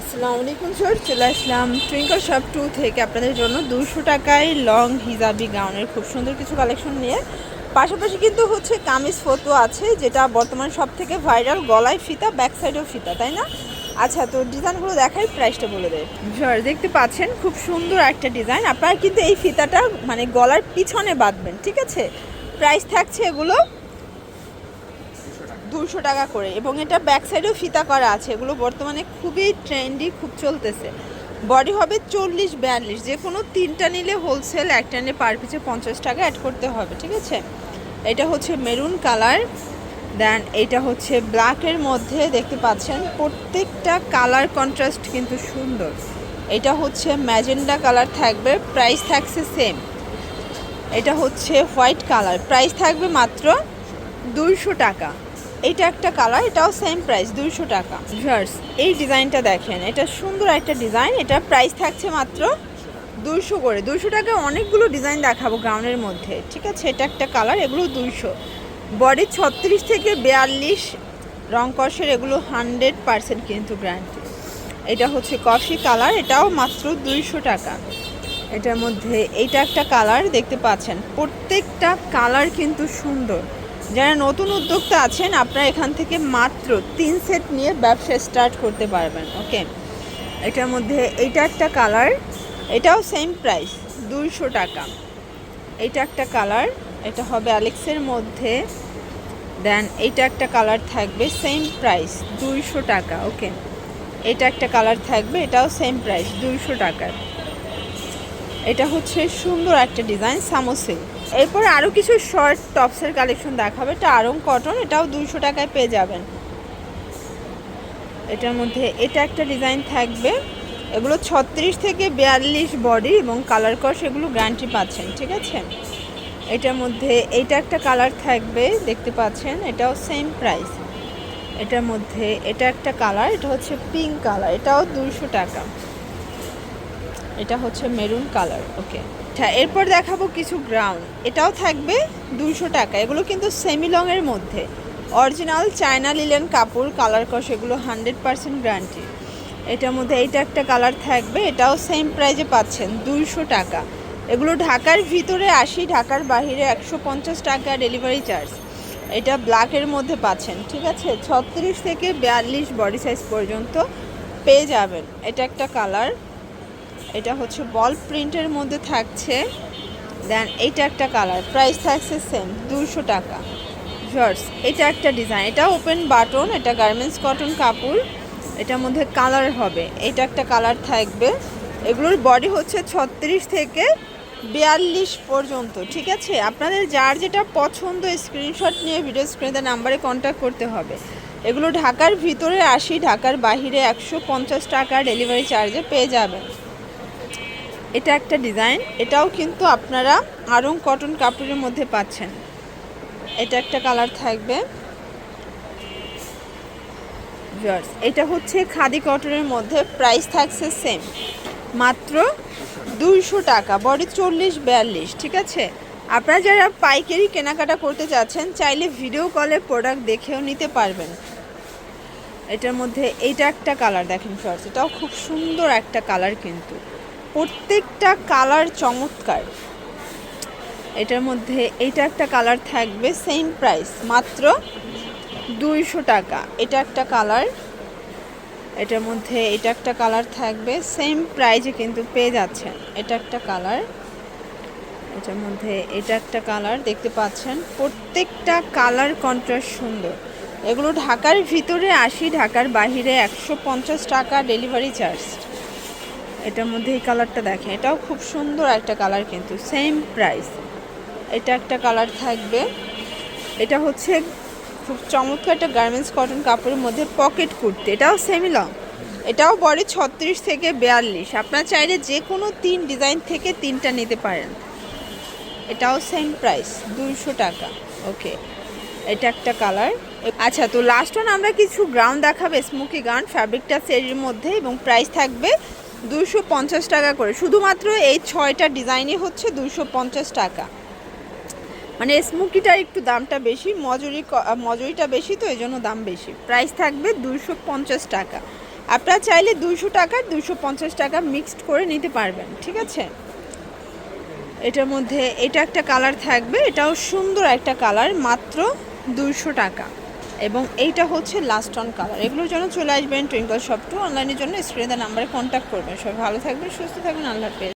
আসসালামু আলাইকুম স্যার, চলে আসলাম টুইঙ্কল শপ 2 থেকে আপনাদের জন্য 200 টাকায় লং হিজাবি গাউনের খুব সুন্দর কিছু কালেকশন নিয়ে। পাশাপাশি কিন্তু হচ্ছে কামিজ ফটো আছে, যেটা বর্তমান সব থেকে ভাইরাল, গলায় ফিতা, ব্যাক সাইডেও ফিতা, তাই না? আচ্ছা, তো ডিজাইনগুলো দেখাই, প্রাইসটা বলে দেয়। স্যার দেখতে পাচ্ছেন খুব সুন্দর একটা ডিজাইন। আপনারা কিন্তু এই ফিতাটা মানে গলার পিছনে বাঁধবেন, ঠিক আছে? প্রাইস থাকছে এগুলো 200 টাকা করে, এবং এটা ব্যাক সাইডেও ফিতা করা আছে। এগুলো বর্তমানে খুবই ট্রেন্ডি, খুব চলতেছে। বডি হবে 40-42, যে কোনো তিনটা নিলে হোলসেল, একটা নিলে পার পিছে 50 টাকা অ্যাড করতে হবে, ঠিক আছে? এটা হচ্ছে মেরুন কালার, দেন এটা হচ্ছে ব্ল্যাকের মধ্যে, দেখতে পাচ্ছেন প্রত্যেকটা কালার কন্ট্রাস্ট কিন্তু সুন্দর। এটা হচ্ছে ম্যাজেন্ডা কালার থাকবে, প্রাইস থাকছে সেম। এটা হচ্ছে হোয়াইট কালার, প্রাইস থাকবে মাত্র 200 টাকা। এইটা একটা কালার, এটাও সেম প্রাইস 200 টাকা। ভিউয়ার্স এই ডিজাইনটা দেখেন, এটা সুন্দর একটা ডিজাইন, এটা প্রাইস থাকছে মাত্র 200 করে। 200 টাকা অনেকগুলো ডিজাইন দেখাবো গাউনের মধ্যে, ঠিক আছে? এটা একটা কালার, এগুলো 200। বডি 36 থেকে 42 রং কষের, এগুলো 100% কিন্তু গ্যারান্টি। এটা হচ্ছে কফি কালার, এটাও মাত্র 200 টাকা। এটার মধ্যে এইটা একটা কালার, দেখতে পাচ্ছেন প্রত্যেকটা কালার কিন্তু সুন্দর। যারা নতুন উদ্যোক্তা আছেন, আপনারা এখান থেকে মাত্র 3 সেট নিয়ে ব্যবসা স্টার্ট করতে পারবেন। ওকে, এটার মধ্যে এইটা একটা কালার, এটাও সেম প্রাইস 200 টাকা। এইটা একটা কালার, এটা হবে অ্যালেক্সের মধ্যে। দেন এইটা একটা কালার থাকবে, সেম প্রাইস 200 টাকা। ওকে, এটা একটা কালার থাকবে, এটাও সেম প্রাইস 200 টাকার। এটা হচ্ছে সুন্দর একটা ডিজাইন, সামোসে। এরপর আরও কিছু শর্ট টপসের কালেকশন দেখাবে, এটা আরং কটন, এটাও 200 টাকায় পেয়ে যাবেন। এটার মধ্যে এটা একটা ডিজাইন থাকবে, এগুলো 36 থেকে 42 বডি এবং কালার কস, এগুলো গ্যারান্টি পাচ্ছেন, ঠিক আছে? এটার মধ্যে এইটা একটা কালার থাকবে, দেখতে পাচ্ছেন, এটাও সেম প্রাইস। এটার মধ্যে এটা একটা কালার, এটা হচ্ছে পিঙ্ক কালার, এটাও 200 টাকা। এটা হচ্ছে মেরুন কালার। ওকে, আচ্ছা এরপর দেখাবো কিছু গ্রাউন্ড, এটাও থাকবে 200 টাকা। এগুলো কিন্তু সেমি লংয়ের মধ্যে, অরিজিনাল চায়না লিলেন কাপড়, কালার কস, এগুলো 100% গ্যারান্টি। এটার মধ্যে এইটা একটা কালার থাকবে, এটাও সেম প্রাইজে পাচ্ছেন 200 টাকা। এগুলো ঢাকার ভিতরে 80, ঢাকার বাহিরে 150 টাকা ডেলিভারি চার্জ। এটা ব্ল্যাকের মধ্যে পাচ্ছেন, ঠিক আছে? 36 থেকে 42 বডি সাইজ পর্যন্ত পেয়ে যাবেন। এটা একটা কালার, এটা হচ্ছে বল প্রিন্টের মধ্যে থাকছে। দেন এইটা একটা কালার, প্রাইস থাকছে সেম 200 টাকা। জর্জ এটা একটা ডিজাইন, এটা ওপেন বাটন, এটা গার্মেন্টস কটন কাপড়, এটার মধ্যে কালার হবে। এটা একটা কালার থাকবে, এগুলোর বডি হচ্ছে 36 থেকে 42 পর্যন্ত, ঠিক আছে? আপনাদের যার যেটা পছন্দ স্ক্রিনশট নিয়ে ভিডিও স্ক্রিনে নাম্বারে কন্ট্যাক্ট করতে হবে। এগুলো ঢাকার ভিতরে 80, ঢাকার বাহিরে 150 টাকা ডেলিভারি চার্জে পেয়ে যাবেন। এটা একটা ডিজাইন, এটাও কিন্তু আপনারা আরং কটন কাপড়ের মধ্যে পাচ্ছেন। এটা একটা কালার থাকবে। এটা হচ্ছে খাদি কটনের মধ্যে, প্রাইস থাকছে সেম মাত্র 200 টাকা। বডি 40-42, ঠিক আছে? আপনারা যারা পাইকারি কেনাকাটা করতে চাচ্ছেন, চাইলে ভিডিও কলে প্রোডাক্ট দেখেও নিতে পারবেন। এটার মধ্যে এইটা একটা কালার দেখেন শর্টস, এটাও খুব সুন্দর একটা কালার, কিন্তু প্রত্যেকটা কালার চমৎকার। এটার মধ্যে এইটা একটা কালার থাকবে, সেম প্রাইস মাত্র 200 টাকা। এটা একটা কালার, এটার মধ্যে এটা একটা কালার থাকবে, সেম প্রাইজে কিন্তু পেয়ে যাচ্ছেন। এটা একটা কালার, এটার মধ্যে এটা একটা কালার, দেখতে পাচ্ছেন প্রত্যেকটা কালার কন্ট্রাস্ট সুন্দর। এগুলো ঢাকার ভিতরে 80, ঢাকার বাহিরে 150 টাকা ডেলিভারি চার্জ। এটার মধ্যে এই কালারটা দেখেন, এটাও খুব সুন্দর একটা কালার, কিন্তু সেম প্রাইস। এটা একটা কালার থাকবে, এটা হচ্ছে খুব চমৎকার একটা গার্মেন্টস কটন কাপড়ের মধ্যে পকেট কুর্তি, এটাও সেমি লং, এটাও বডি 36 থেকে 42। আপনারা চাইলে যে কোনো 3 ডিজাইন থেকে 3টা নিতে পারেন। এটাও সেম প্রাইস 200 টাকা। ওকে, এটা একটা কালার। আচ্ছা, তো লাস্ট ওয়ান আমরা কিছু গ্রাউন্ড দেখাবো, স্মোকি গাউন, ফ্যাব্রিকটা সেরির মধ্যে, এবং প্রাইস থাকবে 250 টাকা করে। শুধুমাত্র এই 6টা ডিজাইনই হচ্ছে 250 টাকা। মানে স্মোকিটার একটু দামটা বেশি, মজুরিটা বেশি, তো এই জন্য দাম বেশি। প্রাইস থাকবে 250 টাকা। আপনারা চাইলে 200 টাকার 250 টাকা মিক্সড করে নিতে পারবেন, ঠিক আছে। এটার মধ্যে এটা একটা কালার থাকবে, এটাও সুন্দর একটা কালার, মাত্র 200 টাকা। এবং এইটা হচ্ছে লাস্ট অন কালার। এগুলোর জন্য চলে আসবেন টুইঙ্কল শপ 2 অনলাইনের জন্য স্ক্রিনে নাম্বারে কন্ট্যাক্ট করবেন। সবাই ভালো থাকবেন, সুস্থ থাকবেন, আল্লাহ হাফেজ।